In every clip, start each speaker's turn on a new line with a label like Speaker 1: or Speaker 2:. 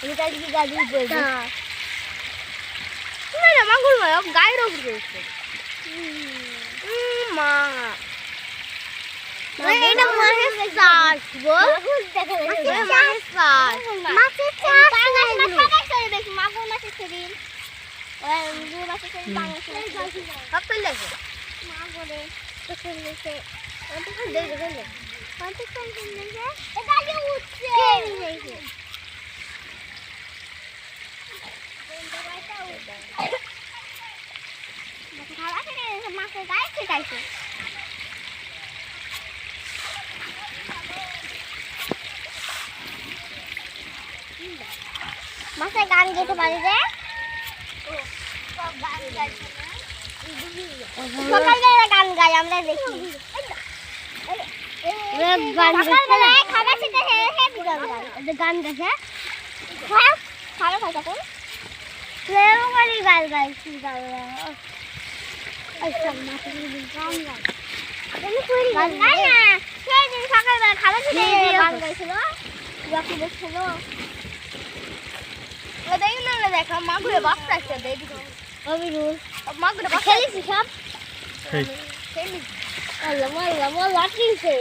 Speaker 1: এটা কি গাড়ি বলছে না মাগুর ভাই গায়ের উপর গেছে মা এটা মাছের চাষ গো মাছের চাষ মাছের চাষ সবাই করে দেখি মাগুর মাছের শরীর ওই দুই মাছের শরীর বাংলাদেশে সব তো লাগে মাগুরে তো শুনছে ওটা তো দেখে দেখে কত সুন্দর দেখে এটা কি উঠছে মাছের গায়ে ছিটাইছে মাছের গান গেতে পারি রে সকালবেলা গান গাই আমরা দেখি খাবার সেটা গান গেছে খাবার খাই তখন গান গাইছি সকালবেলা খাবার গান গাইছিল দেখি না দেখা মাগুরে বাচ্চা আছে মাগুরে খেলেছি সব লাঠিছে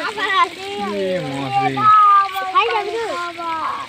Speaker 1: আবার আছে আবার